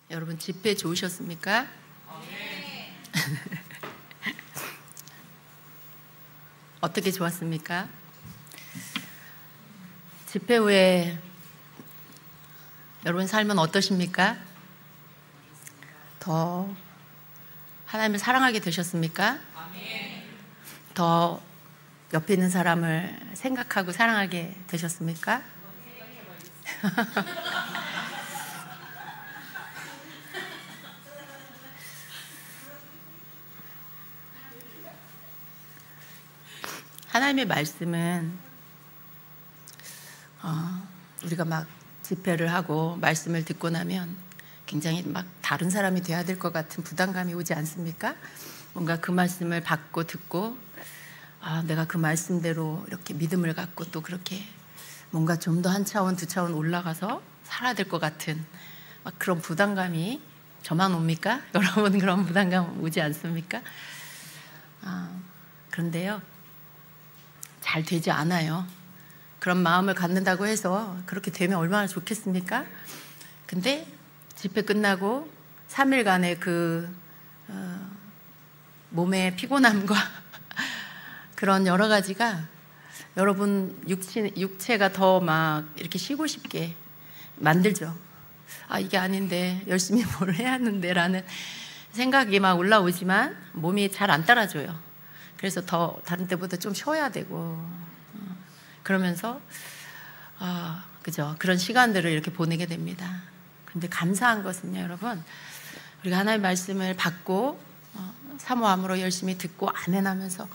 여러분 집회 좋으셨습니까? 어떻게 좋았습니까? 집회 후에 여러분 삶은 어떠십니까? 더 하나님을 사랑하게 되셨습니까? 더 옆에 있는 사람을 생각하고 사랑하게 되셨습니까? 하나님의 말씀은 우리가 막 집회를 하고 말씀을 듣고 나면 굉장히 막 다른 사람이 돼야 될 것 같은 부담감이 오지 않습니까? 뭔가 그 말씀을 받고 듣고 내가 그 말씀대로 이렇게 믿음을 갖고 또 그렇게 뭔가 좀 더 한 차원 두 차원 올라가서 살아야 될 것 같은 막 그런 부담감이 저만 옵니까? 여러분 그런 부담감 오지 않습니까? 그런데요, 잘 되지 않아요. 그런 마음을 갖는다고 해서 그렇게 되면 얼마나 좋겠습니까? 근데 집회 끝나고 3일간의 그 몸의 피곤함과 그런 여러 가지가 여러분 육체가 더 막 이렇게 쉬고 싶게 만들죠. 이게 아닌데 열심히 뭘 해야 하는데 라는 생각이 막 올라오지만 몸이 잘 안 따라줘요. 그래서 더 다른 때보다 좀 쉬어야 되고 그러면서 그죠, 그런 시간들을 이렇게 보내게 됩니다. 근데 감사한 것은요, 여러분, 우리가 하나님의 말씀을 받고 사모함으로 열심히 듣고 아멘하면서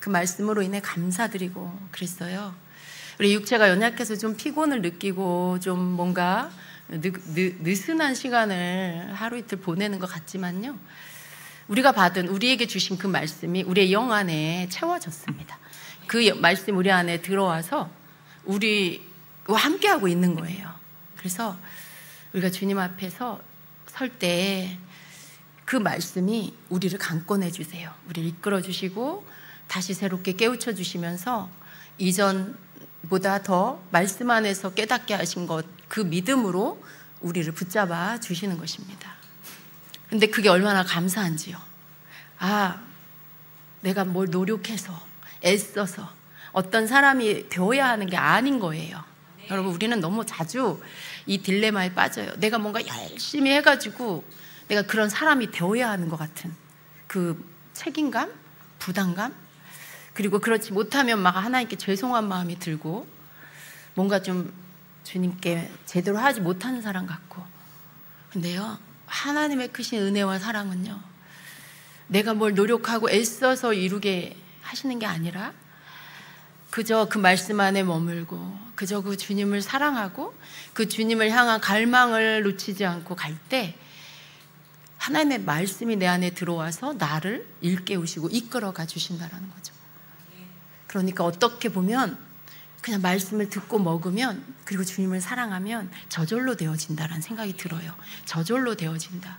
그 말씀으로 인해 감사드리고 그랬어요. 우리 육체가 연약해서 좀 피곤을 느끼고 좀 뭔가 느슨한 시간을 하루 이틀 보내는 것 같지만요, 우리가 받은 우리에게 주신 그 말씀이 우리의 영 안에 채워졌습니다. 그 말씀 우리 안에 들어와서 우리와 함께하고 있는 거예요. 그래서 우리가 주님 앞에서 설 때 그 말씀이 우리를 강권해 주세요. 우리를 이끌어 주시고 다시 새롭게 깨우쳐 주시면서 이전보다 더 말씀 안에서 깨닫게 하신 것, 그 믿음으로 우리를 붙잡아 주시는 것입니다. 근데 그게 얼마나 감사한지요. 내가 뭘 노력해서 애써서 어떤 사람이 되어야 하는 게 아닌 거예요. 여러분, 우리는 너무 자주 이 딜레마에 빠져요. 내가 뭔가 열심히 해가지고 내가 그런 사람이 되어야 하는 것 같은 그 책임감, 부담감, 그리고 그렇지 못하면 막 하나님께 죄송한 마음이 들고 뭔가 좀 주님께 제대로 하지 못하는 사람 같고. 근데요, 하나님의 크신 은혜와 사랑은요, 내가 뭘 노력하고 애써서 이루게 하시는 게 아니라 그저 그 말씀 안에 머물고 그저 그 주님을 사랑하고 그 주님을 향한 갈망을 놓치지 않고 갈 때 하나님의 말씀이 내 안에 들어와서 나를 일깨우시고 이끌어가 주신다는 거죠. 그러니까 어떻게 보면 그냥 말씀을 듣고 먹으면, 그리고 주님을 사랑하면 저절로 되어진다라는 생각이 들어요. 저절로 되어진다.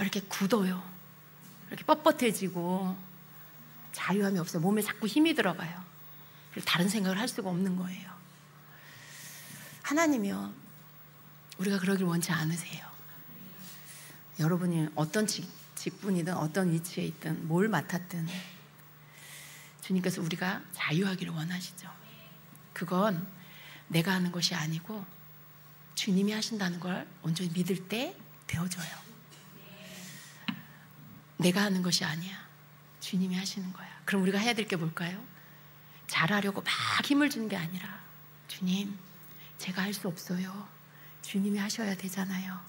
이렇게 굳어요. 이렇게 뻣뻣해지고 자유함이 없어요. 몸에 자꾸 힘이 들어가요. 다른 생각을 할 수가 없는 거예요. 하나님이요, 우리가 그러길 원치 않으세요. 여러분이 어떤 직분이든 어떤 위치에 있든 뭘 맡았든 주님께서 우리가 자유하기를 원하시죠. 그건 내가 하는 것이 아니고 주님이 하신다는 걸 온전히 믿을 때 되어져요. 내가 하는 것이 아니야. 주님이 하시는 거야. 그럼 우리가 해야 될 게 뭘까요? 잘하려고 막 힘을 주는 게 아니라 주님, 제가 할 수 없어요. 주님이 하셔야 되잖아요.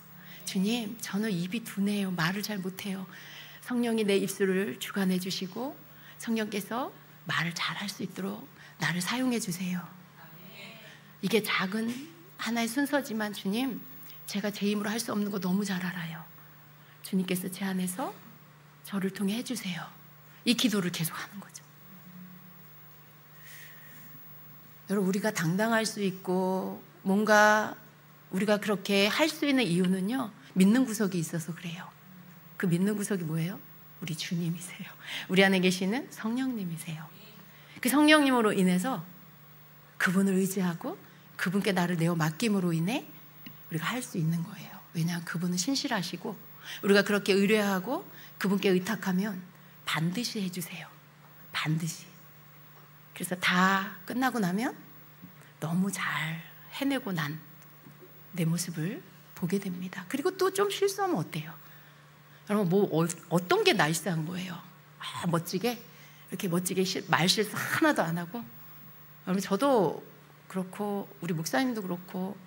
주님, 저는 입이 둔해요. 말을 잘 못해요. 성령이 내 입술을 주관해 주시고 성령께서 말을 잘할 수 있도록 나를 사용해 주세요. 이게 작은 하나의 순서지만 주님, 제가 제 힘으로 할 수 없는 거 너무 잘 알아요. 주님께서 제 안에서 저를 통해 해주세요. 이 기도를 계속하는 거죠. 여러분, 우리가 당당할 수 있고 뭔가 우리가 그렇게 할 수 있는 이유는요, 믿는 구석이 있어서 그래요. 그 믿는 구석이 뭐예요? 우리 주님이세요. 우리 안에 계시는 성령님이세요. 그 성령님으로 인해서 그분을 의지하고 그분께 나를 내어 맡김으로 인해 우리가 할 수 있는 거예요. 왜냐하면 그분은 신실하시고 우리가 그렇게 의뢰하고 그분께 의탁하면 반드시 해주세요. 반드시. 그래서 다 끝나고 나면 너무 잘 해내고 난 내 모습을 보게 됩니다. 그리고 또 좀 실수하면 어때요? 여러분, 어떤 게 나이스한 거예요? 멋지게 이렇게 멋지게 말실수 하나도 안 하고. 여러분, 저도 그렇고 우리 목사님도 그렇고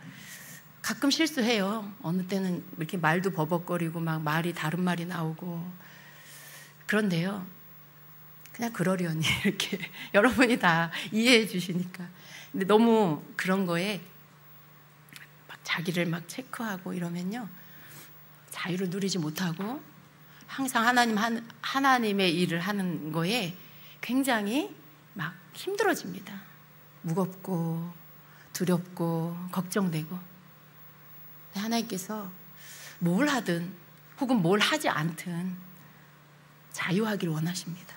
가끔 실수해요. 어느 때는 이렇게 말도 버벅거리고 막 말이 다른 말이 나오고. 그런데요, 그냥 그러려니 이렇게 여러분이 다 이해해 주시니까. 근데 너무 그런 거에 막 자기를 막 체크하고 이러면요, 자유를 누리지 못하고 항상 하나님의 일을 하는 거에 굉장히 막 힘들어집니다. 무겁고 두렵고 걱정되고. 하나님께서 뭘 하든 혹은 뭘 하지 않든 자유하기를 원하십니다.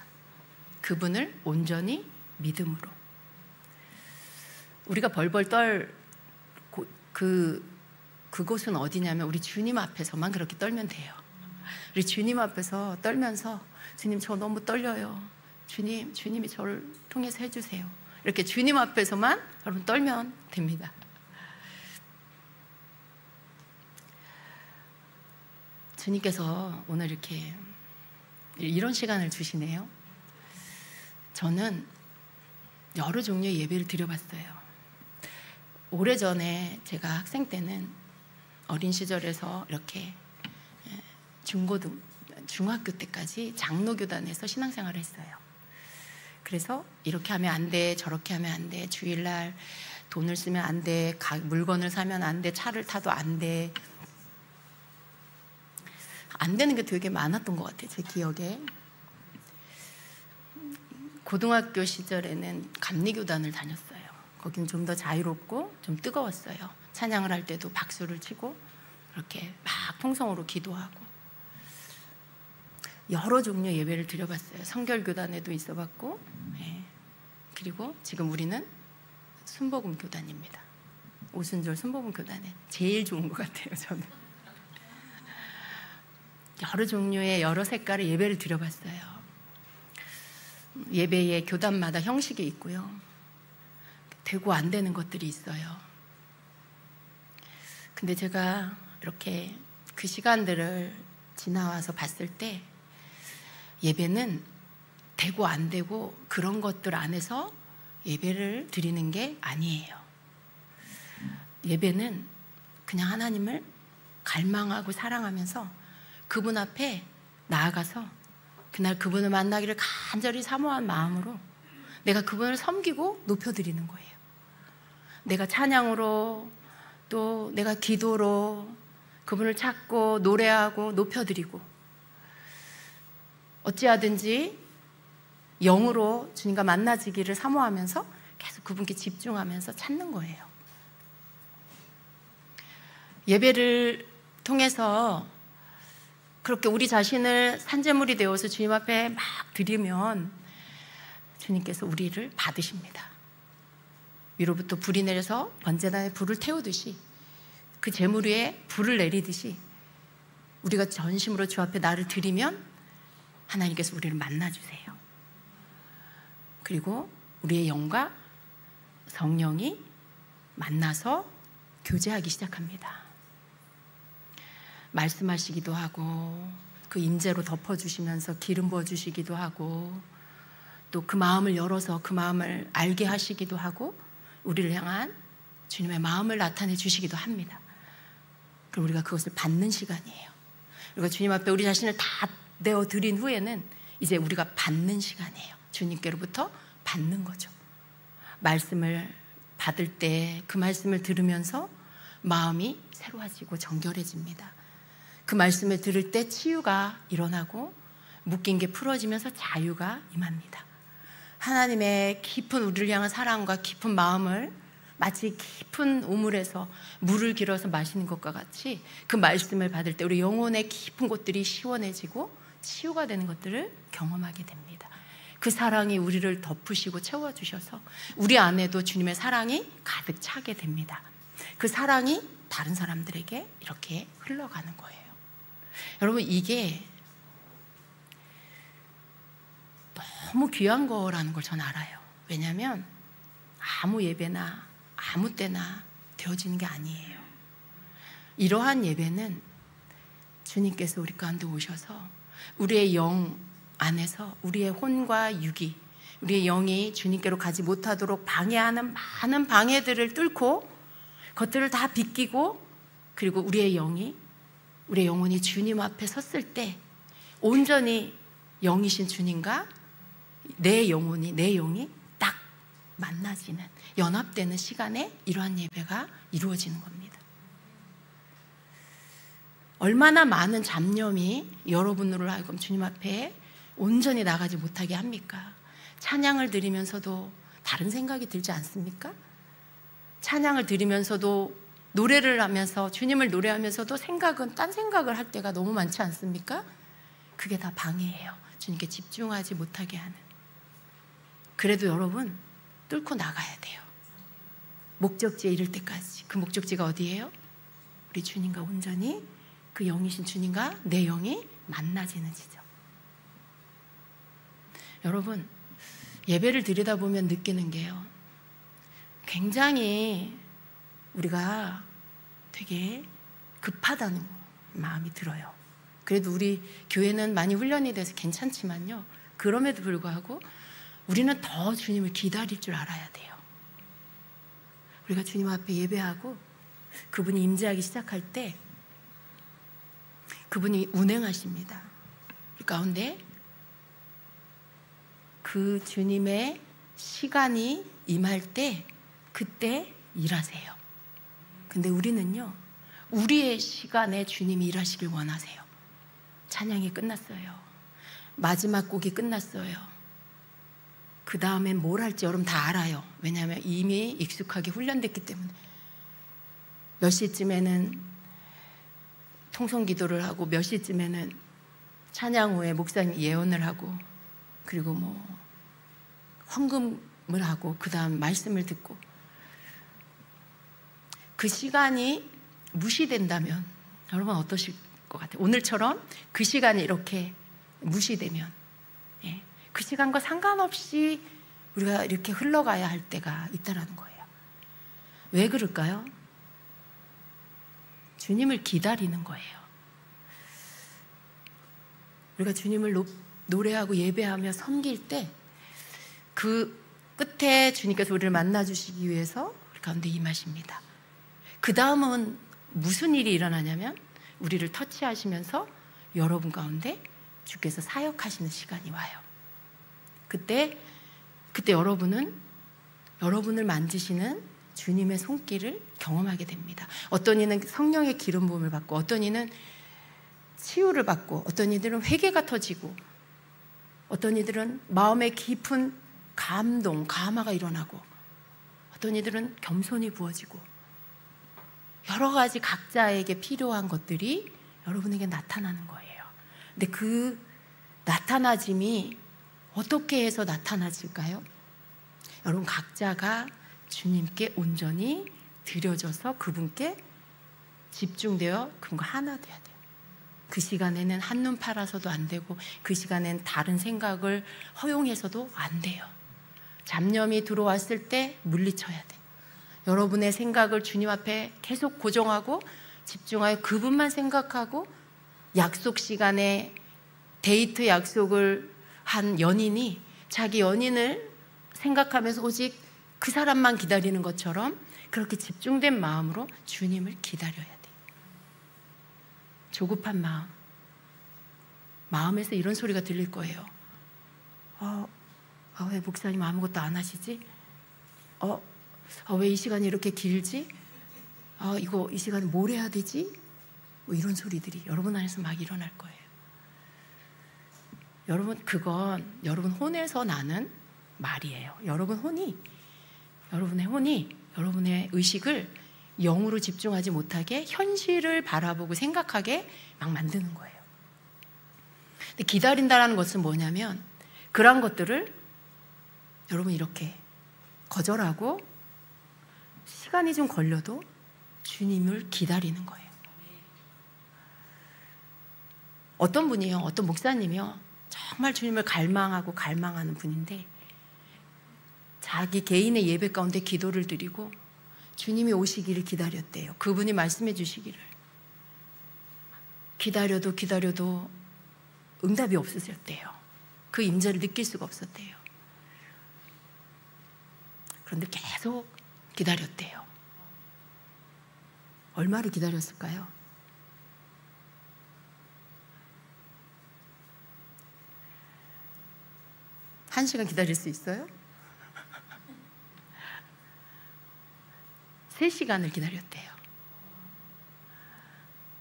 그분을 온전히 믿음으로. 우리가 벌벌 떨 그곳은 어디냐면 우리 주님 앞에서만 그렇게 떨면 돼요. 우리 주님 앞에서 떨면서 주님, 저 너무 떨려요. 주님이 저를 통해서 해주세요. 이렇게 주님 앞에서만 여러분 떨면 됩니다. 주님께서 오늘 이렇게 이런 시간을 주시네요. 저는 여러 종류의 예배를 드려봤어요. 오래전에 제가 학생 때는 어린 시절에서 이렇게 중학교 때까지 장로교단에서 신앙생활을 했어요. 그래서 이렇게 하면 안 돼, 저렇게 하면 안 돼, 주일날 돈을 쓰면 안 돼, 물건을 사면 안 돼, 차를 타도 안 돼. 안 되는 게 되게 많았던 것 같아요, 제 기억에. 고등학교 시절에는 감리교단을 다녔어요. 거기는 좀 더 자유롭고 좀 뜨거웠어요. 찬양을 할 때도 박수를 치고 이렇게 막 통성으로 기도하고. 여러 종류의 예배를 드려봤어요. 성결교단에도 있어봤고, 그리고 지금 우리는 순복음교단입니다. 오순절 순복음교단에 제일 좋은 것 같아요, 저는. 여러 종류의 여러 색깔의 예배를 드려봤어요. 예배의 교단마다 형식이 있고요. 되고 안 되는 것들이 있어요. 근데 제가 이렇게 그 시간들을 지나와서 봤을 때 예배는 되고 안 되고 그런 것들 안에서 예배를 드리는 게 아니에요. 예배는 그냥 하나님을 갈망하고 사랑하면서 그분 앞에 나아가서 그날 그분을 만나기를 간절히 사모한 마음으로 내가 그분을 섬기고 높여드리는 거예요. 내가 찬양으로 또 내가 기도로 그분을 찾고 노래하고 높여드리고 어찌하든지 영으로 주님과 만나지기를 사모하면서 계속 그분께 집중하면서 찾는 거예요. 예배를 통해서 그렇게 우리 자신을 산재물이 되어서 주님 앞에 막 드리면 주님께서 우리를 받으십니다. 위로부터 불이 내려서 번제단에 불을 태우듯이, 그 제물 위에 불을 내리듯이 우리가 전심으로 주 앞에 나를 드리면 하나님께서 우리를 만나주세요. 그리고 우리의 영과 성령이 만나서 교제하기 시작합니다. 말씀하시기도 하고, 그 임재로 덮어주시면서 기름 부어주시기도 하고, 또 그 마음을 열어서 그 마음을 알게 하시기도 하고, 우리를 향한 주님의 마음을 나타내 주시기도 합니다. 그럼 우리가 그것을 받는 시간이에요. 우리가 주님 앞에 우리 자신을 다 내어 드린 후에는 이제 우리가 받는 시간이에요. 주님께로부터 받는 거죠. 말씀을 받을 때 그 말씀을 들으면서 마음이 새로워지고 정결해집니다. 그 말씀을 들을 때 치유가 일어나고 묶인 게 풀어지면서 자유가 임합니다. 하나님의 깊은 우리를 향한 사랑과 깊은 마음을 마치 깊은 우물에서 물을 길어서 마시는 것과 같이 그 말씀을 받을 때 우리 영혼의 깊은 곳들이 시원해지고 치유가 되는 것들을 경험하게 됩니다. 그 사랑이 우리를 덮으시고 채워주셔서 우리 안에도 주님의 사랑이 가득 차게 됩니다. 그 사랑이 다른 사람들에게 이렇게 흘러가는 거예요. 여러분, 이게 너무 귀한 거라는 걸 저는 알아요. 왜냐하면 아무 예배나 아무 때나 되어지는 게 아니에요. 이러한 예배는 주님께서 우리 가운데 오셔서 우리의 영 안에서 우리의 혼과 육이, 우리의 영이 주님께로 가지 못하도록 방해하는 많은 방해들을 뚫고 그것들을 다 비끼고, 그리고 우리의 영혼이 주님 앞에 섰을 때 온전히 영이신 주님과 내 영이 딱 만나지는, 연합되는 시간에 이러한 예배가 이루어지는 겁니다. 얼마나 많은 잡념이 여러분으로 하여금 주님 앞에 온전히 나가지 못하게 합니까? 찬양을 드리면서도 다른 생각이 들지 않습니까? 찬양을 드리면서도, 노래를 하면서, 주님을 노래하면서도 딴 생각을 할 때가 너무 많지 않습니까? 그게 다 방해예요. 주님께 집중하지 못하게 하는. 그래도 여러분, 뚫고 나가야 돼요. 목적지에 이를 때까지. 그 목적지가 어디예요? 우리 주님과 온전히, 그 영이신 주님과 내 영이 만나지는 지점. 여러분, 예배를 드리다 보면 느끼는 게요, 굉장히 우리가 되게 급하다는 마음이 들어요. 그래도 우리 교회는 많이 훈련이 돼서 괜찮지만요, 그럼에도 불구하고 우리는 더 주님을 기다릴 줄 알아야 돼요. 우리가 주님 앞에 예배하고 그분이 임재하기 시작할 때 그분이 운행하십니다. 그 가운데 그 주님의 시간이 임할 때 그때 일하세요. 근데 우리는요, 우리의 시간에 주님이 일하시길 원하세요. 찬양이 끝났어요. 마지막 곡이 끝났어요. 그 다음엔 뭘 할지 여러분 다 알아요. 왜냐하면 이미 익숙하게 훈련됐기 때문에. 몇 시쯤에는 통성기도를 하고, 몇 시쯤에는 찬양 후에 목사님 예언을 하고, 그리고 헌금을 하고, 그 다음 말씀을 듣고. 그 시간이 무시된다면 여러분 어떠실 것 같아요? 오늘처럼 그 시간이 이렇게 무시되면, 그 시간과 상관없이 우리가 이렇게 흘러가야 할 때가 있다라는 거예요. 왜 그럴까요? 주님을 기다리는 거예요. 우리가 주님을 노래하고 예배하며 섬길 때 그 끝에 주님께서 우리를 만나주시기 위해서 우리 가운데 임하십니다. 그 다음은 무슨 일이 일어나냐면, 우리를 터치하시면서 여러분 가운데 주께서 사역하시는 시간이 와요. 그때 여러분을 만지시는 주님의 손길을 경험하게 됩니다. 어떤 이는 성령의 기름 부음을 받고, 어떤 이는 치유를 받고, 어떤 이들은 회개가 터지고, 어떤 이들은 마음의 깊은 감동, 감화가 일어나고, 어떤 이들은 겸손이 부어지고, 여러 가지 각자에게 필요한 것들이 여러분에게 나타나는 거예요. 근데 그 나타나짐이 어떻게 해서 나타나질까요? 여러분, 각자가 주님께 온전히 드려져서 그분께 집중되어 그분과 하나 돼야 돼요. 그 시간에는 한눈 팔아서도 안 되고, 그 시간에는 다른 생각을 허용해서도 안 돼요. 잡념이 들어왔을 때 물리쳐야 돼요. 여러분의 생각을 주님 앞에 계속 고정하고 집중하여 그분만 생각하고, 약속 시간에 데이트 약속을 한 연인이 자기 연인을 생각하면서 오직 그 사람만 기다리는 것처럼 그렇게 집중된 마음으로 주님을 기다려야 돼요. 조급한 마음에서 이런 소리가 들릴 거예요. 왜 목사님 아무것도 안 하시지? 왜 이 시간이 이렇게 길지? 이 시간에 뭘 해야 되지? 뭐 이런 소리들이 여러분 안에서 막 일어날 거예요. 여러분, 그건 여러분 혼에서 나는 말이에요. 여러분의 혼이 여러분의 의식을 영으로 집중하지 못하게 현실을 바라보고 생각하게 막 만드는 거예요. 근데 기다린다라는 것은 뭐냐면, 그러한 것들을 여러분 이렇게 거절하고 시간이 좀 걸려도 주님을 기다리는 거예요. 어떤 분이요, 어떤 목사님이요, 정말 주님을 갈망하는 분인데 자기 개인의 예배 가운데 기도를 드리고 주님이 오시기를 기다렸대요. 그분이 말씀해 주시기를. 기다려도 응답이 없으셨대요. 그 임재를 느낄 수가 없었대요. 그런데 계속 기다렸대요. 얼마를 기다렸을까요? 한 시간 기다릴 수 있어요? 3시간을 기다렸대요.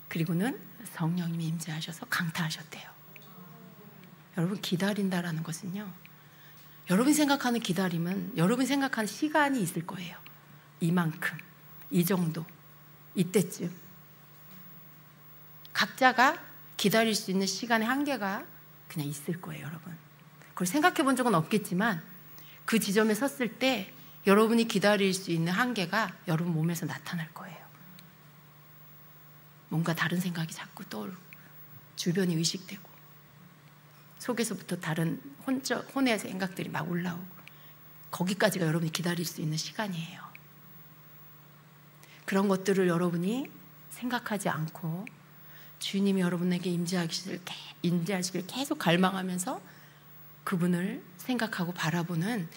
그리고는 성령님이 임재하셔서 강타하셨대요. 여러분, 기다린다라는 것은요, 여러분이 생각하는 기다림은 여러분이 생각하는 시간이 있을 거예요. 이만큼, 이 정도, 이때쯤. 각자가 기다릴 수 있는 시간의 한계가 그냥 있을 거예요, 여러분. 그걸 생각해 본 적은 없겠지만 그 지점에 섰을 때 여러분이 기다릴 수 있는 한계가 여러분 몸에서 나타날 거예요. 뭔가 다른 생각이 자꾸 떠오르고, 주변이 의식되고, 속에서부터 다른 혼의 생각들이 막 올라오고, 거기까지가 여러분이 기다릴 수 있는 시간이에요. 그런 것들을 여러분이 생각하지 않고 주님이 여러분에게 임재하시길 계속 갈망하면서 그분을 생각하고 바라보는,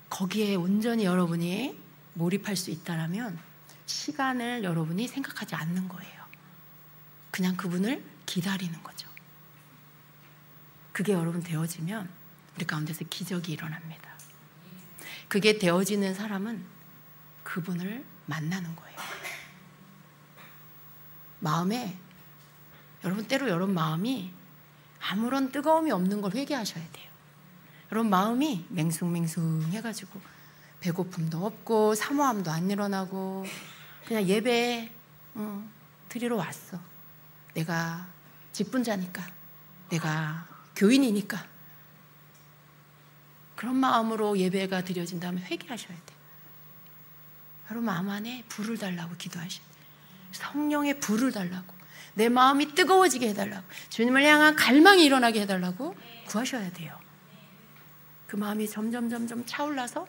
거기에 온전히 여러분이 몰입할 수 있다면 시간을 여러분이 생각하지 않는 거예요. 그냥 그분을 기다리는 거죠. 그게 여러분 되어지면 우리 가운데서 기적이 일어납니다. 그게 되어지는 사람은 그분을 만나는 거예요. 마음에, 여러분, 때로 여러분 마음이 아무런 뜨거움이 없는 걸 회개하셔야 돼요. 여러분 마음이 맹숭맹숭해가지고 배고픔도 없고 사모함도 안 일어나고 그냥 예배 드리러 왔어. 내가 직분자니까, 내가 교인이니까. 그런 마음으로 예배가 드려진다면 회개하셔야 돼요. 여러분 마음 안에 불을 달라고 기도하셔야 돼요. 성령의 불을 달라고, 내 마음이 뜨거워지게 해달라고, 주님을 향한 갈망이 일어나게 해달라고 구하셔야 돼요. 그 마음이 점점 차올라서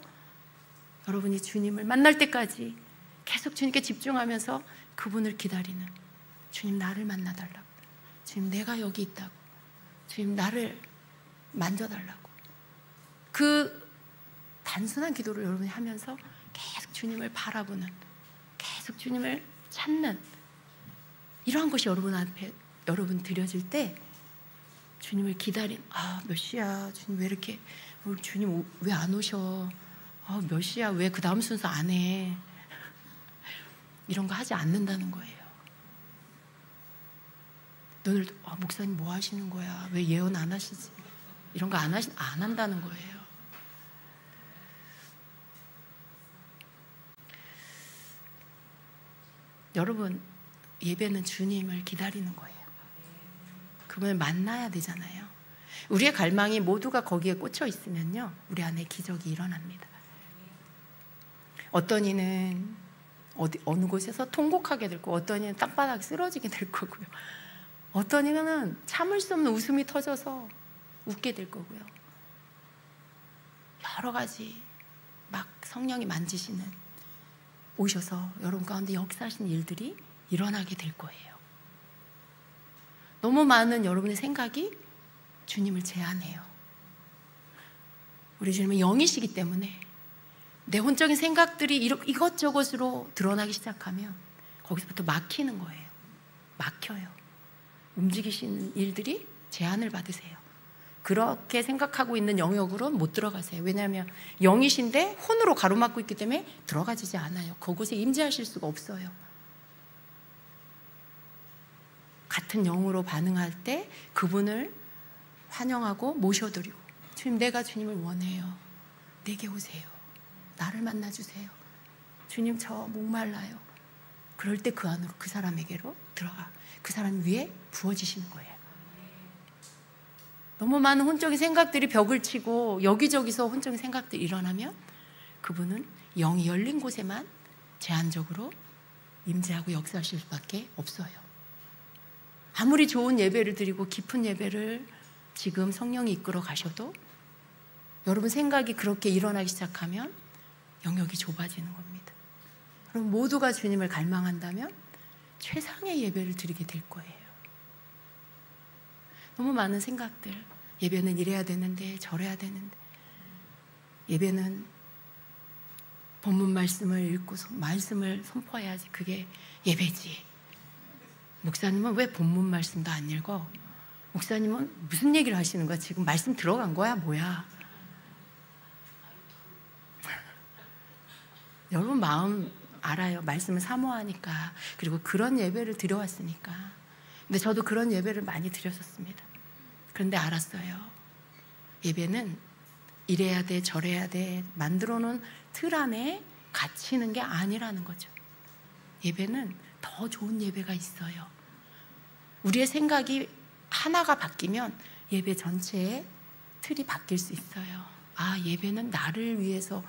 여러분이 주님을 만날 때까지 계속 주님께 집중하면서 그분을 기다리는, 주님 나를 만나달라고, 주님 내가 여기 있다고, 주님 나를 만져달라고, 그 단순한 기도를 여러분이 하면서 계속 주님을 바라보는, 계속 주님을 찾는 이러한 것이 여러분 앞에 드려질 때 주님을 기다린, 몇 시야, 주님 왜 이렇게, 주님 왜 안 오셔, 몇 시야, 왜 그 다음 순서 안 해, 이런 거 하지 않는다는 거예요. 너늘 목사님 뭐 하시는 거야, 왜 예언 안 하시지, 이런 거 안 한다는 거예요. 여러분, 예배는 주님을 기다리는 거예요. 그분을 만나야 되잖아요. 우리의 갈망이 모두가 거기에 꽂혀 있으면요, 우리 안에 기적이 일어납니다. 어떤 이는 어느 곳에서 통곡하게 될 거고, 어떤 이는 땅바닥에 쓰러지게 될 거고요. 어떤 이는 참을 수 없는 웃음이 터져서 웃게 될 거고요. 여러 가지 막 성령이 만지시는, 오셔서 여러분 가운데 역사하신 일들이 일어나게 될 거예요. 너무 많은 여러분의 생각이 주님을 제한해요. 우리 주님은 영이시기 때문에 내 혼적인 생각들이 이것저것으로 드러나기 시작하면 거기서부터 막히는 거예요. 막혀요. 움직이시는 일들이 제한을 받으세요. 그렇게 생각하고 있는 영역으로는 못 들어가세요. 왜냐하면 영이신데 혼으로 가로막고 있기 때문에 들어가지지 않아요. 그곳에 임재하실 수가 없어요. 같은 영으로 반응할 때 그분을 환영하고 모셔드리고, 주님, 내가 주님을 원해요. 내게 오세요. 나를 만나주세요. 주님, 저 목말라요. 그럴 때 그 안으로, 그 사람에게로 들어가 그 사람 위에 부어지시는 거예요. 너무 많은 혼적인 생각들이 벽을 치고 여기저기서 혼적인 생각들이 일어나면 그분은 영이 열린 곳에만 제한적으로 임재하고 역사하실 수밖에 없어요. 아무리 좋은 예배를 드리고 깊은 예배를 지금 성령이 이끌어 가셔도 여러분 생각이 그렇게 일어나기 시작하면 영역이 좁아지는 겁니다. 그럼 모두가 주님을 갈망한다면 최상의 예배를 드리게 될 거예요. 너무 많은 생각들, 예배는 이래야 되는데 저래야 되는데, 예배는 본문 말씀을 읽고 말씀을 선포해야지 그게 예배지. 목사님은 왜 본문 말씀도 안 읽어? 목사님은 무슨 얘기를 하시는 거야? 지금 말씀 들어간 거야? 뭐야? 여러분 마음 알아요. 말씀을 사모하니까. 그리고 그런 예배를 드려왔으니까. 근데 저도 그런 예배를 많이 드렸었습니다. 그런데 알았어요. 예배는 이래야 돼, 저래야 돼 만들어 놓은 틀 안에 갇히는 게 아니라는 거죠. 예배는 더 좋은 예배가 있어요. 우리의 생각이 하나가 바뀌면 예배 전체의 틀이 바뀔 수 있어요. 아, 예배는 나를 위해서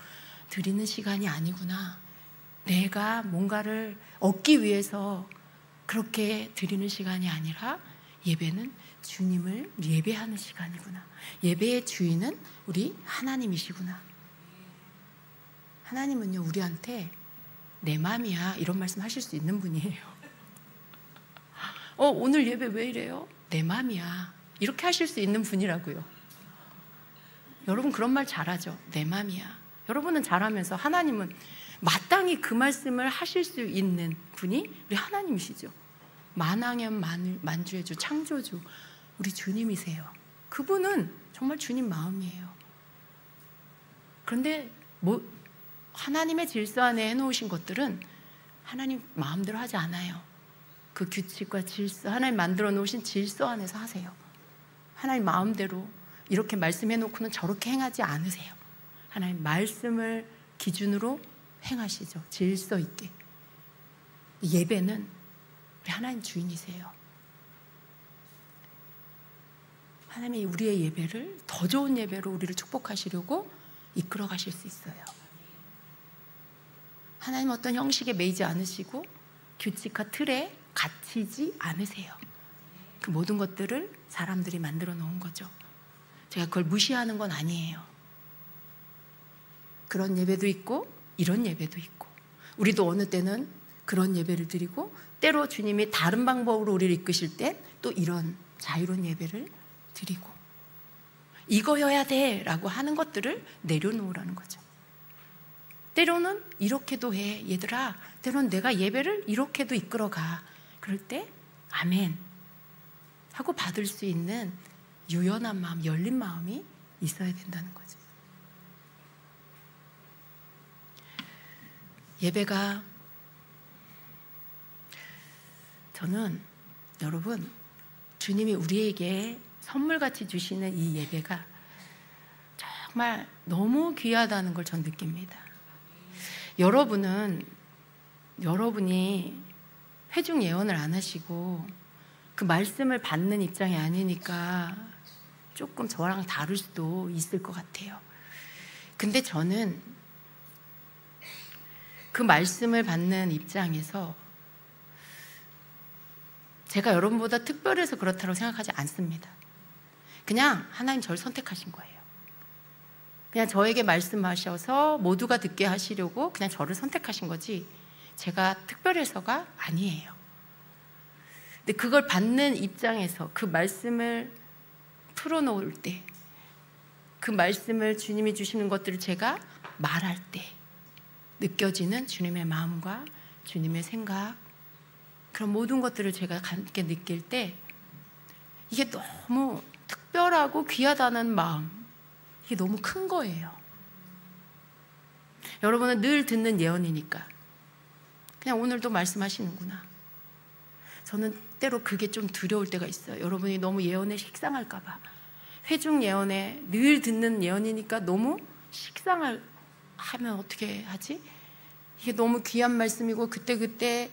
드리는 시간이 아니구나. 내가 뭔가를 얻기 위해서 그렇게 드리는 시간이 아니라 예배는 주님을 예배하는 시간이구나. 예배의 주인은 우리 하나님이시구나. 하나님은요, 우리한테 내 맘이야 이런 말씀 하실 수 있는 분이에요. 오늘 예배 왜 이래요? 내 맘이야 이렇게 하실 수 있는 분이라고요. 여러분 그런 말 잘하죠. 내 맘이야. 여러분은 잘하면서 하나님은 마땅히 그 말씀을 하실 수 있는 분이 우리 하나님이시죠. 만왕연 만주의 주, 창조주, 우리 주님이세요. 그분은 정말 주님 마음이에요. 그런데 하나님의 질서 안에 해놓으신 것들은 하나님 마음대로 하지 않아요. 그 규칙과 질서, 하나님 만들어 놓으신 질서 안에서 하세요. 하나님 마음대로 이렇게 말씀해놓고는 저렇게 행하지 않으세요. 하나님 말씀을 기준으로 행하시죠. 질서 있게. 예배는 우리 하나님 주인이세요. 하나님이 우리의 예배를 더 좋은 예배로 우리를 축복하시려고 이끌어 가실 수 있어요. 하나님 어떤 형식에 매이지 않으시고 규칙과 틀에 갇히지 않으세요. 그 모든 것들을 사람들이 만들어 놓은 거죠. 제가 그걸 무시하는 건 아니에요. 그런 예배도 있고 이런 예배도 있고, 우리도 어느 때는 그런 예배를 드리고 때로 주님이 다른 방법으로 우리를 이끄실 때 또 이런 자유로운 예배를 드리고, 이거여야 돼 라고 하는 것들을 내려놓으라는 거죠. 때로는 이렇게도 해. 얘들아, 때로는 내가 예배를 이렇게도 이끌어가. 그럴 때 아멘 하고 받을 수 있는 유연한 마음, 열린 마음이 있어야 된다는 거죠. 예배가, 저는 여러분 주님이 우리에게 선물같이 주시는 이 예배가 정말 너무 귀하다는 걸 전 느낍니다. 여러분이 회중 예언을 안 하시고 그 말씀을 받는 입장이 아니니까 조금 저랑 다를 수도 있을 것 같아요. 근데 저는 그 말씀을 받는 입장에서 제가 여러분보다 특별해서 그렇다고 생각하지 않습니다. 그냥 하나님 저를 선택하신 거예요. 그냥 저에게 말씀하셔서 모두가 듣게 하시려고 그냥 저를 선택하신 거지 제가 특별해서가 아니에요. 근데 그걸 받는 입장에서 그 말씀을 풀어놓을 때, 그 말씀을 주님이 주시는 것들을 제가 말할 때 느껴지는 주님의 마음과 주님의 생각, 그런 모든 것들을 제가 함께 느낄 때 이게 너무 특별하고 귀하다는 마음, 이게 너무 큰 거예요. 여러분은 늘 듣는 예언이니까 그냥 오늘도 말씀하시는구나. 저는 때로 그게 좀 두려울 때가 있어요. 여러분이 너무 예언에 식상할까 봐. 회중 예언에 늘 듣는 예언이니까 너무 식상을 하면 어떻게 하지? 이게 너무 귀한 말씀이고 그때그때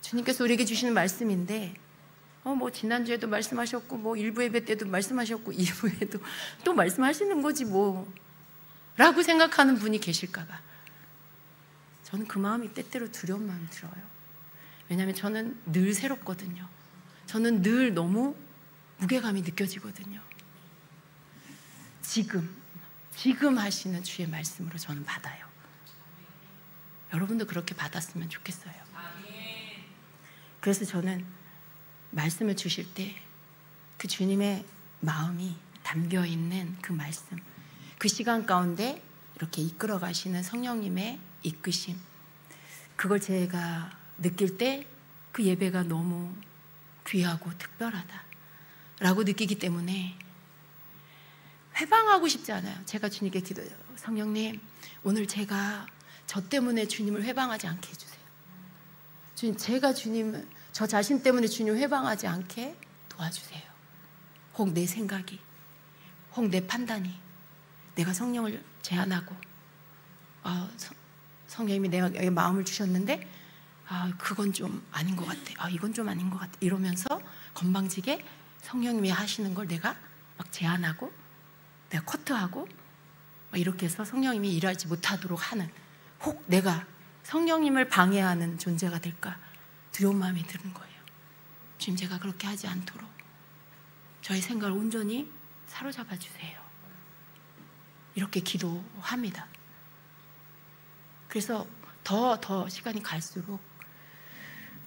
주님께서 우리에게 주시는 말씀인데 뭐 지난주에도 말씀하셨고 뭐 1부 예배 때도 말씀하셨고 2부에도 또 말씀하시는 거지 뭐 라고 생각하는 분이 계실까 봐 저는 그 마음이 때때로 두려운 마음이 들어요. 왜냐하면 저는 늘 새롭거든요. 저는 늘 너무 무게감이 느껴지거든요. 지금 하시는 주의 말씀으로 저는 받아요. 여러분도 그렇게 받았으면 좋겠어요. 그래서 저는 말씀을 주실 때 그 주님의 마음이 담겨있는 그 말씀, 그 시간 가운데 이렇게 이끌어 가시는 성령님의 이끄심, 그걸 제가 느낄 때 그 예배가 너무 귀하고 특별하다라고 느끼기 때문에 회방하고 싶지 않아요. 제가 주님께 기도해요. 성령님, 오늘 제가 저 때문에 주님을 회방하지 않게 해주세요. 주님, 제가 주님, 저 자신 때문에 주님 회방하지 않게 도와주세요. 혹 내 생각이, 혹 내 판단이, 내가 성령을 제한하고 성령님이 내게 마음을 주셨는데 그건 좀 아닌 것 같아. 이건 좀 아닌 것 같아. 이러면서 건방지게 성령님이 하시는 걸 내가 막 제한하고 내가 커트하고 이렇게 해서 성령님이 일하지 못하도록 하는, 혹 내가 성령님을 방해하는 존재가 될까 두려운 마음이 드는 거예요. 주님, 제가 그렇게 하지 않도록 저의 생각을 온전히 사로잡아 주세요. 이렇게 기도합니다. 그래서 더 시간이 갈수록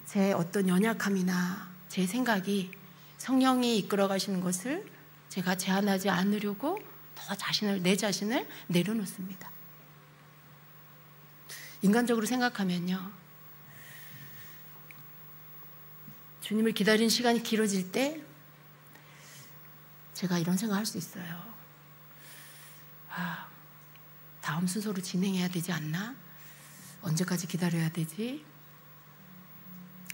제 어떤 연약함이나 제 생각이 성령이 이끌어 가시는 것을 제가 제한하지 않으려고 더 내 자신을 내려놓습니다. 인간적으로 생각하면요, 주님을 기다리는 시간이 길어질 때 제가 이런 생각을 할 수 있어요. 다음 순서로 진행해야 되지 않나? 언제까지 기다려야 되지?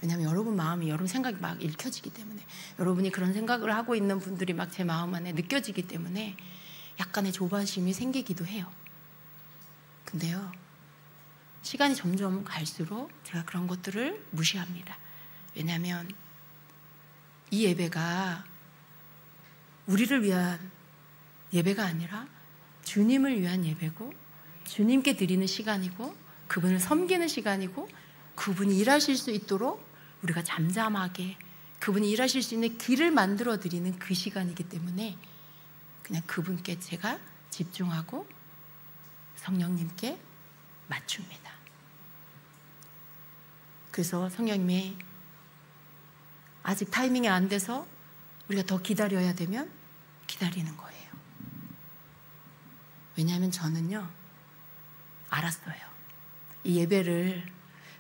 왜냐하면 여러분 마음이, 여러분 생각이 막 읽혀지기 때문에, 여러분이 그런 생각을 하고 있는 분들이 막 제 마음 안에 느껴지기 때문에 약간의 조바심이 생기기도 해요. 근데요, 시간이 점점 갈수록 제가 그런 것들을 무시합니다. 왜냐하면 이 예배가 우리를 위한 예배가 아니라 주님을 위한 예배고, 주님께 드리는 시간이고, 그분을 섬기는 시간이고, 그분이 일하실 수 있도록 우리가 잠잠하게 그분이 일하실 수 있는 길을 만들어 드리는 그 시간이기 때문에 그냥 그분께 제가 집중하고 성령님께 맞춥니다. 그래서 성령님이 아직 타이밍이 안 돼서 우리가 더 기다려야 되면 기다리는 거예요. 왜냐하면 저는요, 알았어요. 이 예배를,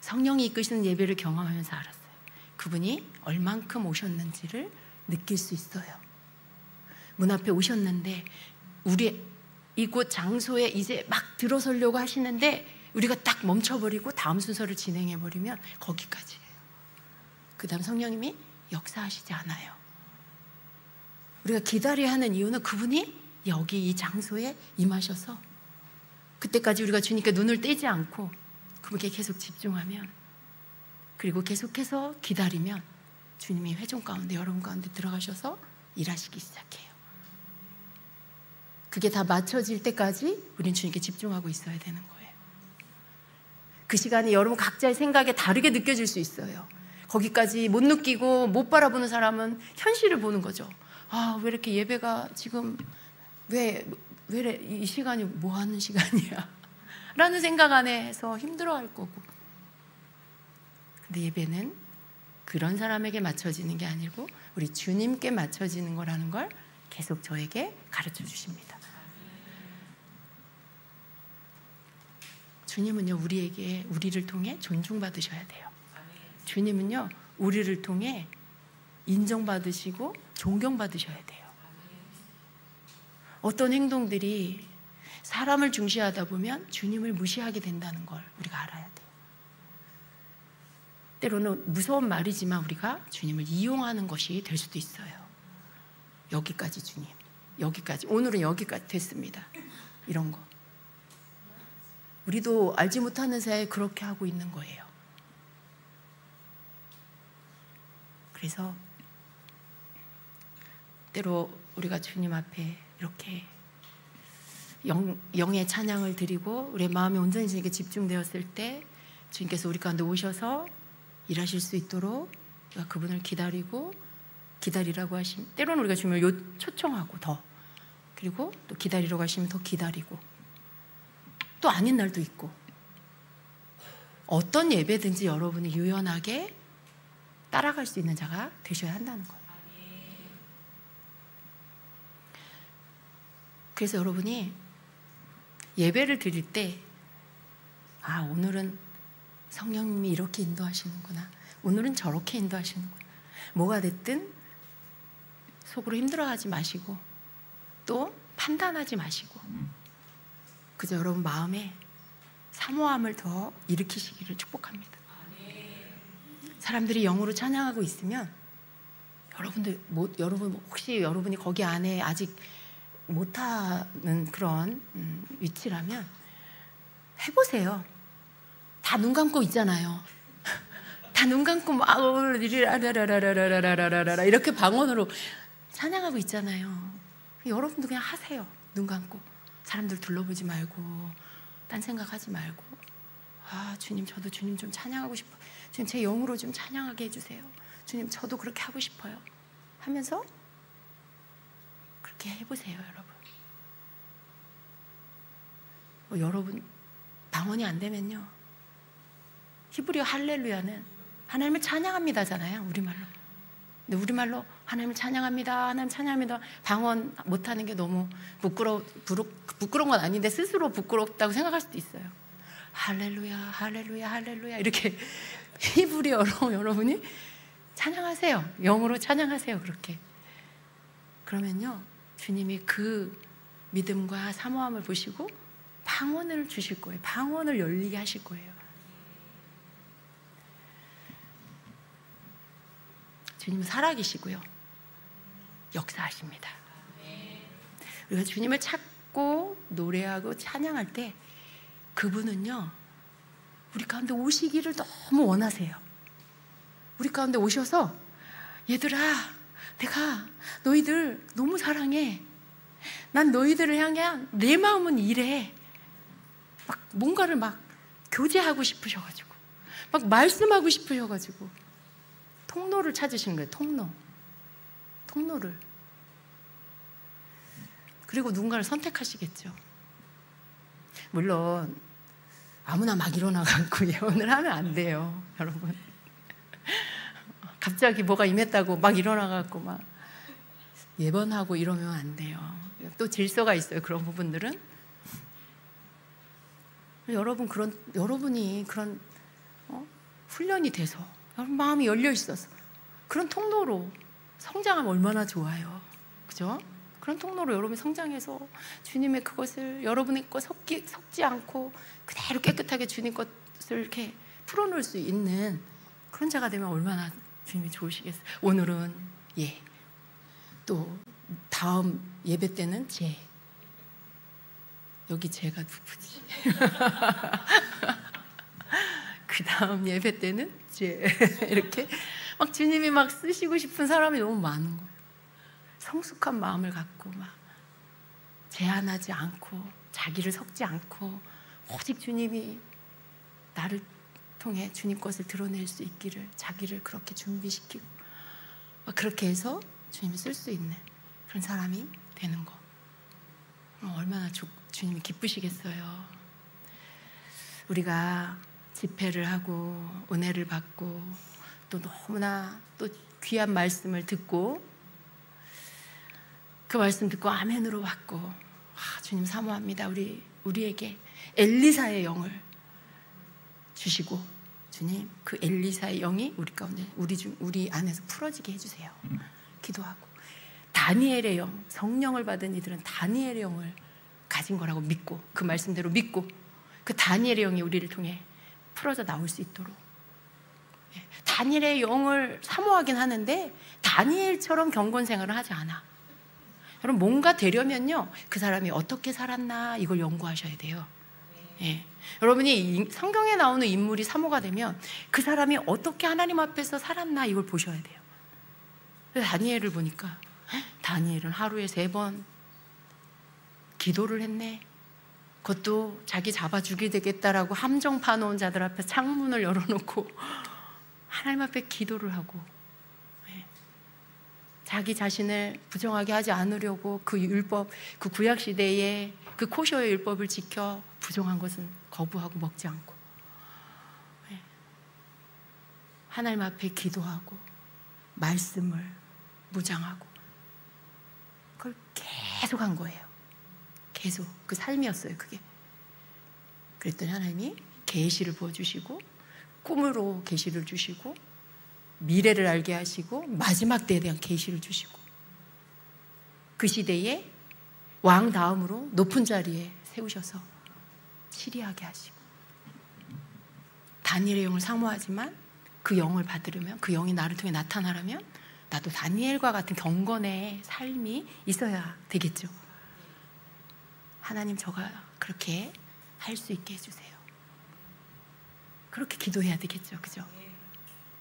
성령이 이끄시는 예배를 경험하면서 알았어요. 그분이 얼만큼 오셨는지를 느낄 수 있어요. 문 앞에 오셨는데 우리 이곳 장소에 이제 막 들어서려고 하시는데 우리가 딱 멈춰버리고 다음 순서를 진행해버리면 거기까지예요. 그 다음 성령님이 역사하시지 않아요. 우리가 기다려야 하는 이유는 그분이 여기 이 장소에 임하셔서 그때까지 우리가 주님께 눈을 떼지 않고 그분께 계속 집중하면, 그리고 계속해서 기다리면 주님이 회중 가운데, 여러분 가운데 들어가셔서 일하시기 시작해요. 그게 다 맞춰질 때까지 우린 주님께 집중하고 있어야 되는 거예요. 그 시간에 여러분 각자의 생각에 다르게 느껴질 수 있어요. 거기까지 못 느끼고 못 바라보는 사람은 현실을 보는 거죠. 아, 왜 이렇게 예배가 지금 왜 이 시간이 뭐 하는 시간이야? 라는 생각 안에서 힘들어할 거고. 근데 예배는 그런 사람에게 맞춰지는 게 아니고 우리 주님께 맞춰지는 거라는 걸 계속 저에게 가르쳐 주십니다. 주님은요, 우리를 통해 존중받으셔야 돼요. 주님은요, 우리를 통해 인정받으시고 존경받으셔야 돼요. 어떤 행동들이 사람을 중시하다 보면 주님을 무시하게 된다는 걸 우리가 알아야 돼요. 때로는 무서운 말이지만 우리가 주님을 이용하는 것이 될 수도 있어요. 여기까지 주님, 여기까지, 오늘은 여기까지 됐습니다. 이런 거. 우리도 알지 못하는 사이에 그렇게 하고 있는 거예요. 그래서 때로 우리가 주님 앞에 이렇게 영의 찬양을 드리고 우리의 마음이 온전히 주님께 집중되었을 때 주님께서 우리 가운데 오셔서 일하실 수 있도록 우리가 그분을 기다리라고 하시면, 때로는 우리가 주님을 초청하고 더, 그리고 또 기다리라고 하시면 더 기다리고, 또 아닌 날도 있고, 어떤 예배든지 여러분이 유연하게 따라갈 수 있는 자가 되셔야 한다는 거예요. 그래서 여러분이 예배를 드릴 때, 아, 오늘은 성령님이 이렇게 인도하시는구나, 오늘은 저렇게 인도하시는구나, 뭐가 됐든 속으로 힘들어하지 마시고 또 판단하지 마시고 그저 여러분 마음에 사모함을 더 일으키시기를 축복합니다. 사람들이 영으로 찬양하고 있으면 여러분 혹시 여러분이 거기 안에 아직 못하는 그런 위치라면 해보세요. 다 눈 감고 있잖아요. 다 눈 감고 막 이렇게 방언으로 찬양하고 있잖아요. 여러분도 그냥 하세요. 눈 감고. 사람들 둘러보지 말고 딴 생각하지 말고, 아, 주님, 저도 주님 좀 찬양하고 싶어요. 주님, 제 영으로 좀 찬양하게 해주세요. 주님, 저도 그렇게 하고 싶어요. 하면서 그렇게 해보세요. 여러분, 여러분 방언이 안 되면요, 히브리어 할렐루야는 하나님을 찬양합니다잖아요, 우리말로. 근데 우리말로 하나님을 찬양합니다, 하나님 찬양합니다, 방언 못하는 게 너무 부끄러운 건 아닌데 스스로 부끄럽다고 생각할 수도 있어요. 할렐루야, 할렐루야, 할렐루야 이렇게 히브리어로 여러분이 찬양하세요. 영으로 찬양하세요. 그렇게. 그러면요, 주님이 그 믿음과 사모함을 보시고 방언을 주실 거예요. 방언을 열리게 하실 거예요. 주님은 살아계시고요, 역사하십니다. 우리가 주님을 찾고 노래하고 찬양할 때 그분은요, 우리 가운데 오시기를 너무 원하세요. 우리 가운데 오셔서, 얘들아, 내가 너희들 너무 사랑해. 난 너희들을 향해 내 마음은 이래. 막 뭔가를 막 교제하고 싶으셔가지고, 막 말씀하고 싶으셔가지고 통로를 찾으시는 거예요. 통로를. 그리고 누군가를 선택하시겠죠. 물론 아무나 막 일어나갖고 예언을 하면 안 돼요, 여러분. 갑자기 뭐가 임했다고 막 일어나갖고 막 예언하고 이러면 안 돼요. 또 질서가 있어요, 그런 부분들은. 여러분이 그런 훈련이 돼서 여러분 마음이 열려 있어서 그런 통로로 성장하면 얼마나 좋아요, 그죠? 그런 통로로 여러분이 성장해서 주님의 그것을 여러분의 것 섞지 않고 그대로 깨끗하게 주님 것을 이렇게 풀어놓을 수 있는 그런 자가 되면 얼마나 주님이 좋으시겠어요. 오늘은 예, 또 다음 예배 때는 제, 여기 제가 누구지? 그 다음 예배 때는 제, 이렇게 막 주님이 막 쓰시고 싶은 사람이 너무 많은 거예요. 성숙한 마음을 갖고 막 제한하지 않고 자기를 섞지 않고 오직 주님이 나를 통해 주님 것을 드러낼 수 있기를 자기를 그렇게 준비시키고 막 그렇게 해서 주님이 쓸 수 있는 그런 사람이 되는 거. 얼마나 주님이 기쁘시겠어요. 우리가 집회를 하고 은혜를 받고 또 너무나 또 귀한 말씀을 듣고 그 말씀 듣고 아멘으로 받고 주님 사모합니다. 우리에게 엘리사의 영을 주시고 주님 그 엘리사의 영이 우리 가운데 우리 안에서 풀어지게 해주세요. 기도하고 다니엘의 영, 성령을 받은 이들은 다니엘의 영을 가진 거라고 믿고 그 말씀대로 믿고 그 다니엘의 영이 우리를 통해 풀어져 나올 수 있도록 다니엘의 영을 사모하긴 하는데 다니엘처럼 경건 생활을 하지 않아. 여러분 뭔가 되려면요 그 사람이 어떻게 살았나 이걸 연구하셔야 돼요. 예. 여러분이 성경에 나오는 인물이 사모가 되면 그 사람이 어떻게 하나님 앞에서 살았나 이걸 보셔야 돼요. 그래서 다니엘을 보니까 다니엘은 하루에 3번 기도를 했네. 그것도 자기 잡아 죽이되겠다라고 함정 파놓은 자들 앞에 창문을 열어놓고 하나님 앞에 기도를 하고 자기 자신을 부정하게 하지 않으려고 그 율법, 그 구약시대에 그 코쇼의 율법을 지켜 부정한 것은 거부하고 먹지 않고 하나님 앞에 기도하고 말씀을 묵상하고 그걸 계속 한 거예요. 계속 그 삶이었어요. 그게. 그랬더니 하나님이 계시를 부어주시고 꿈으로 계시를 주시고 미래를 알게 하시고 마지막 때에 대한 계시를 주시고 그 시대에 왕 다음으로 높은 자리에 세우셔서 치리하게 하시고 다니엘의 영을 사모하지만 그 영을 받으려면 그 영이 나를 통해 나타나려면 나도 다니엘과 같은 경건의 삶이 있어야 되겠죠. 하나님 저가 그렇게 할 수 있게 해주세요. 그렇게 기도해야 되겠죠. 그죠?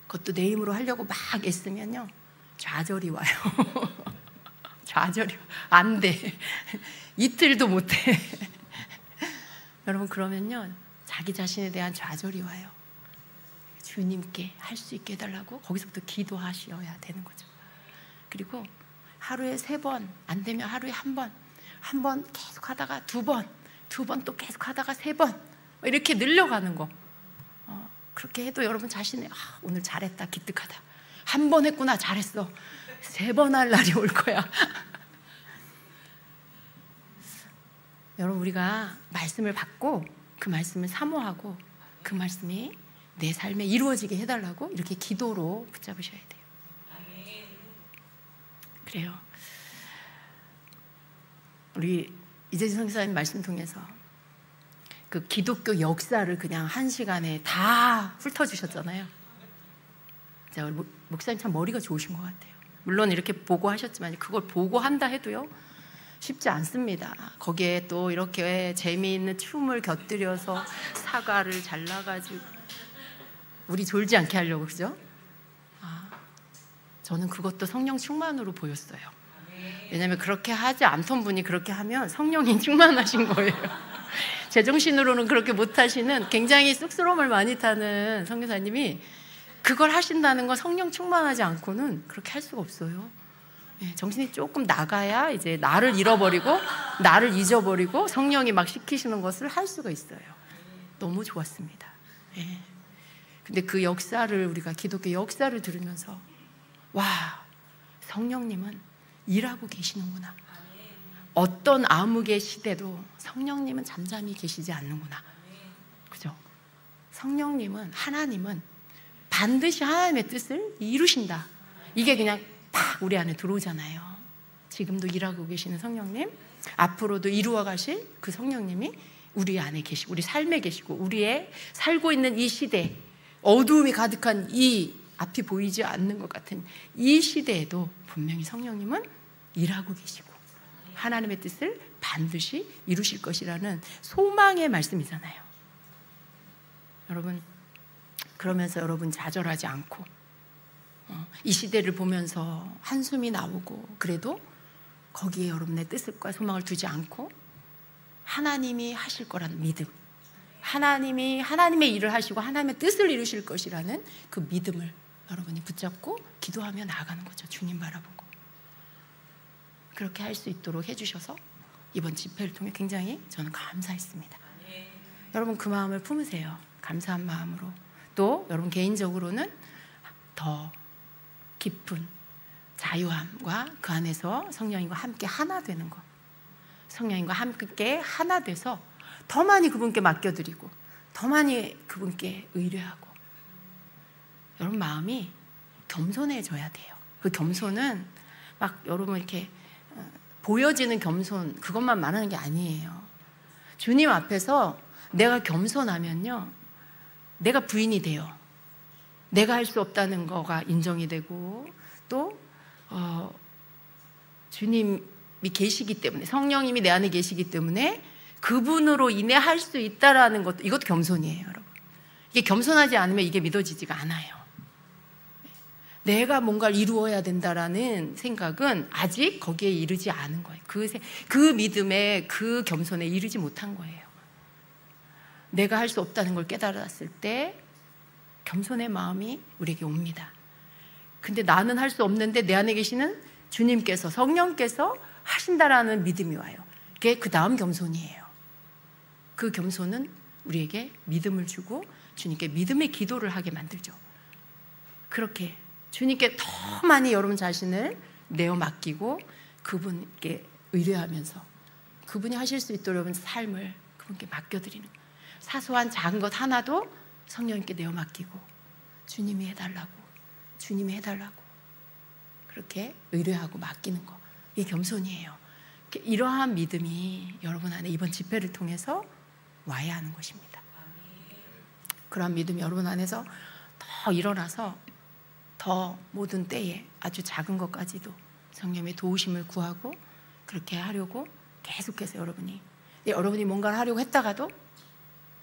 그것도 내 힘으로 하려고 막 애쓰면요 좌절이 와요. 좌절이 안 돼. 이틀도 못 해. 여러분 그러면요 자기 자신에 대한 좌절이 와요. 주님께 할 수 있게 해달라고 거기서부터 기도하셔야 되는 거죠. 그리고 하루에 3번 안 되면 하루에 1번 한 번 계속 하다가 2번 또 계속 하다가 3번 이렇게 늘려가는 거. 그렇게 해도 여러분 자신이 오늘 잘했다 기특하다. 1번 했구나 잘했어. 3번 할 날이 올 거야. 여러분 우리가 말씀을 받고 그 말씀을 사모하고 그 말씀이 내 삶에 이루어지게 해달라고 이렇게 기도로 붙잡으셔야 돼요. 그래요. 우리 이재진 선교사님 말씀 통해서 그 기독교 역사를 그냥 1시간에 다 훑어주셨잖아요. 우리 목사님 참 머리가 좋으신 것 같아요. 물론 이렇게 보고하셨지만 그걸 보고한다 해도요 쉽지 않습니다. 거기에 또 이렇게 재미있는 춤을 곁들여서 사과를 잘라가지고 우리 졸지 않게 하려고 그죠? 저는 그것도 성령 충만으로 보였어요. 왜냐하면 그렇게 하지 않던 분이 그렇게 하면 성령이 충만하신 거예요. 제정신으로는 그렇게 못하시는 굉장히 쑥스러움을 많이 타는 선교사님이 그걸 하신다는 건 성령 충만하지 않고는 그렇게 할 수가 없어요. 정신이 조금 나가야 이제 나를 잃어버리고 나를 잊어버리고 성령이 막 시키시는 것을 할 수가 있어요. 너무 좋았습니다. 근데 그 역사를 우리가 기독교 역사를 들으면서 와 성령님은 일하고 계시는구나. 어떤 암흑의 시대도 성령님은 잠잠히 계시지 않는구나. 그죠? 성령님은 하나님은 반드시 하나님의 뜻을 이루신다. 이게 그냥 팍 우리 안에 들어오잖아요. 지금도 일하고 계시는 성령님, 앞으로도 이루어 가실 그 성령님이 우리 안에 계시고 우리 삶에 계시고 우리의 살고 있는 이 시대 어두움이 가득한 이 앞이 보이지 않는 것 같은 이 시대에도 분명히 성령님은 일하고 계시고 하나님의 뜻을 반드시 이루실 것이라는 소망의 말씀이잖아요. 여러분 그러면서 여러분 좌절하지 않고 이 시대를 보면서 한숨이 나오고 그래도 거기에 여러분의 뜻과 소망을 두지 않고 하나님이 하실 거라는 믿음, 하나님이 하나님의 일을 하시고 하나님의 뜻을 이루실 것이라는 그 믿음을 여러분이 붙잡고 기도하며 나아가는 거죠. 주님 바라보고. 그렇게 할 수 있도록 해주셔서 이번 집회를 통해 굉장히 저는 감사했습니다. 여러분 그 마음을 품으세요. 감사한 마음으로. 또 여러분 개인적으로는 더 깊은 자유함과 그 안에서 성령님과 함께 하나 되는 것, 성령님과 함께 하나 돼서 더 많이 그분께 맡겨드리고 더 많이 그분께 의뢰하고, 여러분 마음이 겸손해져야 돼요. 그 겸손은 막 여러분 이렇게 보여지는 겸손 그것만 말하는 게 아니에요. 주님 앞에서 내가 겸손하면요, 내가 부인이 돼요. 내가 할 수 없다는 거가 인정이 되고, 또 주님이 계시기 때문에, 성령님이 내 안에 계시기 때문에 그분으로 인해 할 수 있다라는 것도, 이것도 겸손이에요, 여러분. 이게 겸손하지 않으면 이게 믿어지지가 않아요. 내가 뭔가를 이루어야 된다라는 생각은 아직 거기에 이르지 않은 거예요. 그 믿음에, 그 겸손에 이르지 못한 거예요. 내가 할 수 없다는 걸 깨달았을 때 겸손의 마음이 우리에게 옵니다. 근데 나는 할 수 없는데 내 안에 계시는 주님께서, 성령께서 하신다라는 믿음이 와요. 그게 그 다음 겸손이에요. 그 겸손은 우리에게 믿음을 주고 주님께 믿음의 기도를 하게 만들죠. 그렇게 주님께 더 많이 여러분 자신을 내어 맡기고 그분께 의뢰하면서 그분이 하실 수 있도록 여러분 삶을 그분께 맡겨드리는 거예요. 사소한 작은 것 하나도 성령님께 내어 맡기고 주님이 해달라고, 주님이 해달라고 그렇게 의뢰하고 맡기는 거, 이게 겸손이에요. 이러한 믿음이 여러분 안에 이번 집회를 통해서 와야 하는 것입니다. 그러한 믿음이 여러분 안에서 더 일어나서 더 모든 때에 아주 작은 것까지도 성령의 도우심을 구하고 그렇게 하려고 계속해서 여러분이 뭔가를 하려고 했다가도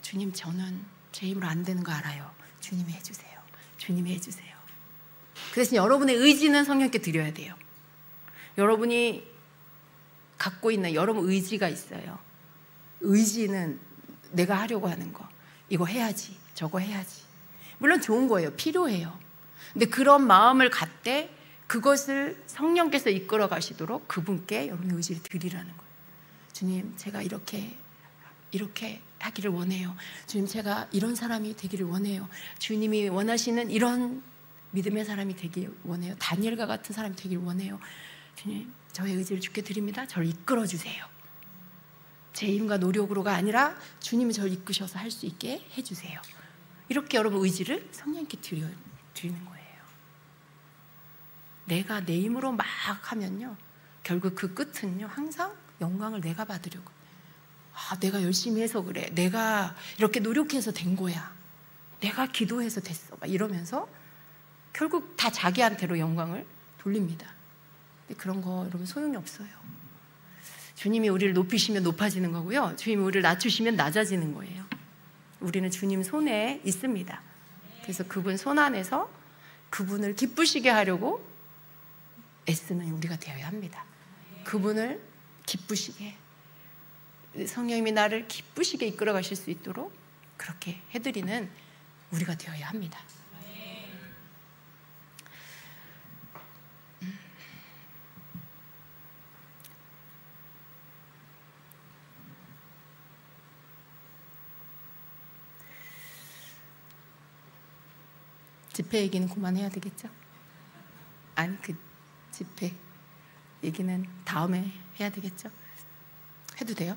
주님, 저는 제 힘으로 안 되는 거 알아요. 주님이 해주세요. 주님이 해주세요. 그 대신 여러분의 의지는 성령께 드려야 돼요. 여러분이 갖고 있는 여러분 의지가 있어요. 의지는 내가 하려고 하는 거, 이거 해야지, 저거 해야지. 물론 좋은 거예요. 필요해요. 근데 그런 마음을 갖되 그것을 성령께서 이끌어 가시도록 그분께 여러분의 의지를 드리라는 거예요. 주님, 제가 이렇게 하기를 원해요. 주님, 제가 이런 사람이 되기를 원해요. 주님이 원하시는 이런 믿음의 사람이 되길 원해요. 다니엘과 같은 사람이 되길 원해요. 주님, 저의 의지를 주께 드립니다. 저를 이끌어 주세요. 제 힘과 노력으로가 아니라 주님이 저를 이끄셔서 할 수 있게 해주세요. 이렇게 여러분 의지를 성령님께 드리는 거예요. 내가 내 힘으로 막 하면요, 결국 그 끝은요, 항상 영광을 내가 받으려고. 내가 열심히 해서 그래. 내가 이렇게 노력해서 된 거야. 내가 기도해서 됐어. 막 이러면서 결국 다 자기한테로 영광을 돌립니다. 근데 그런 거 여러분 소용이 없어요. 주님이 우리를 높이시면 높아지는 거고요. 주님이 우리를 낮추시면 낮아지는 거예요. 우리는 주님 손에 있습니다. 그래서 그분 손 안에서 그분을 기쁘시게 하려고 애쓰는 우리가 되어야 합니다. 그분을 기쁘시게, 성령님이 나를 기쁘시게 이끌어 가실 수 있도록 그렇게 해드리는 우리가 되어야 합니다. 집회 얘기는 그만해야 되겠죠? 아니, 그 집회 얘기는 다음에 해야 되겠죠? 해도 돼요?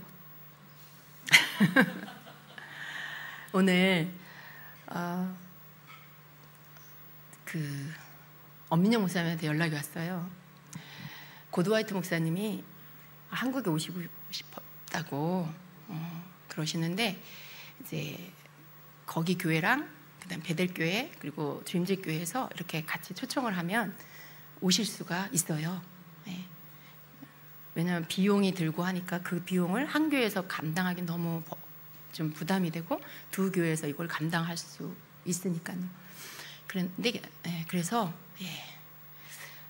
오늘 엄민영 목사님한테 연락이 왔어요. 고드와이트 목사님이 한국에 오시고 싶었다고 그러시는데, 이제 거기 교회랑 그다음 베델교회 그리고 주임제교회에서 이렇게 같이 초청을 하면 오실 수가 있어요. 네. 왜냐하면 비용이 들고 하니까 그 비용을 한 교회에서 감당하기 너무 좀 부담이 되고 두 교회에서 이걸 감당할 수 있으니까요. 그런데 그래서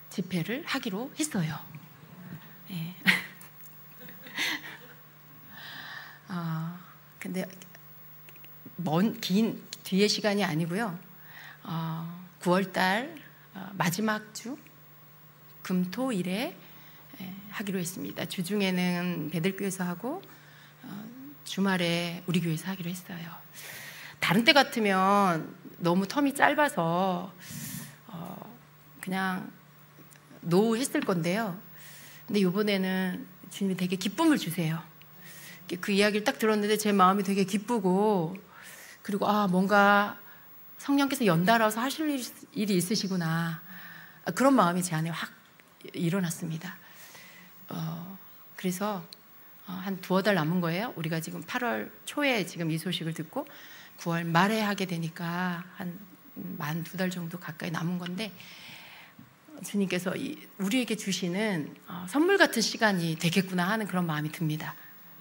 집회를 하기로 했어요. 근데 긴 뒤의 시간이 아니고요. 9월달 마지막 주 금토일에 하기로 했습니다. 주중에는 배들교회에서 하고 주말에 우리 교회에서 하기로 했어요. 다른 때 같으면 너무 텀이 짧아서 그냥 노했을 건데요. 근데 이번에는 주님이 되게 기쁨을 주세요. 그 이야기를 딱 들었는데 제 마음이 되게 기쁘고, 그리고 뭔가 성령께서 연달아서 하실 일이 있으시구나, 그런 마음이 제 안에 확 일어났습니다. 그래서 한 두어 달 남은 거예요. 우리가 지금 8월 초에 지금 이 소식을 듣고 9월 말에 하게 되니까 한 만 2달 정도 가까이 남은 건데, 주님께서 우리에게 주시는 선물 같은 시간이 되겠구나 하는 그런 마음이 듭니다.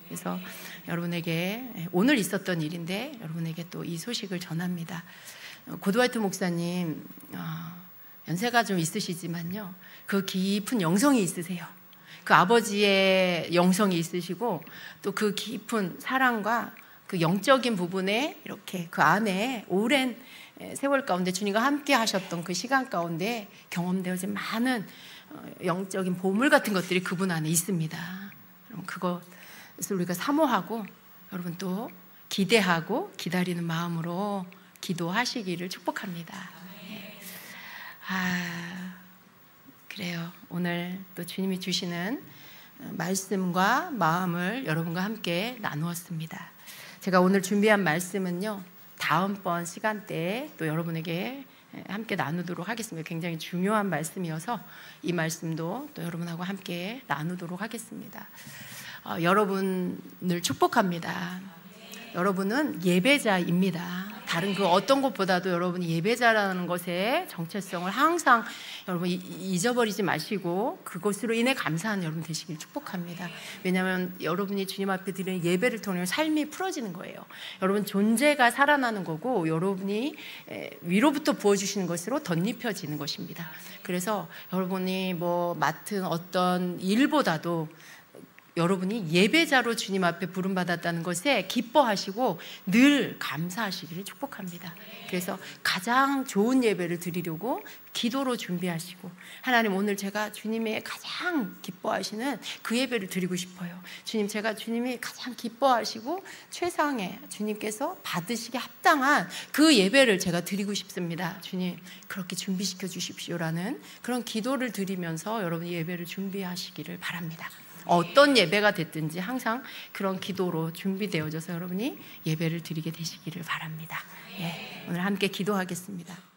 그래서 여러분에게 오늘 있었던 일인데 여러분에게 또 이 소식을 전합니다. 고드와이트 목사님 연세가 좀 있으시지만요, 그 깊은 영성이 있으세요. 그 아버지의 영성이 있으시고 또 그 깊은 사랑과 그 영적인 부분에 이렇게 그 안에 오랜 세월 가운데 주님과 함께 하셨던 그 시간 가운데 경험되어진 많은 영적인 보물 같은 것들이 그분 안에 있습니다. 그럼 그것을 우리가 사모하고 여러분 또 기대하고 기다리는 마음으로 기도하시기를 축복합니다. 그래요. 오늘 또 주님이 주시는 말씀과 마음을 여러분과 함께 나누었습니다. 제가 오늘 준비한 말씀은요, 다음번 시간대에 또 여러분에게 함께 나누도록 하겠습니다. 굉장히 중요한 말씀이어서 이 말씀도 또 여러분하고 함께 나누도록 하겠습니다. 여러분을 축복합니다. 여러분은 예배자입니다. 다른 그 어떤 것보다도 여러분이 예배자라는 것의 정체성을 항상 여러분 잊어버리지 마시고 그것으로 인해 감사하는 여러분 되시길 축복합니다. 왜냐하면 여러분이 주님 앞에 드리는 예배를 통해 삶이 풀어지는 거예요. 여러분 존재가 살아나는 거고 여러분이 위로부터 부어주시는 것으로 덧입혀지는 것입니다. 그래서 여러분이 맡은 어떤 일보다도 여러분이 예배자로 주님 앞에 부름받았다는 것에 기뻐하시고 늘 감사하시기를 축복합니다. 그래서 가장 좋은 예배를 드리려고 기도로 준비하시고, 하나님 오늘 제가 주님의 가장 기뻐하시는 그 예배를 드리고 싶어요. 주님, 제가 주님이 가장 기뻐하시고 최상의 주님께서 받으시기 합당한 그 예배를 제가 드리고 싶습니다. 주님 그렇게 준비시켜 주십시오라는 그런 기도를 드리면서 여러분이 예배를 준비하시기를 바랍니다. 어떤 예배가 됐든지 항상 그런 기도로 준비되어져서 여러분이 예배를 드리게 되시기를 바랍니다. 오늘 함께 기도하겠습니다.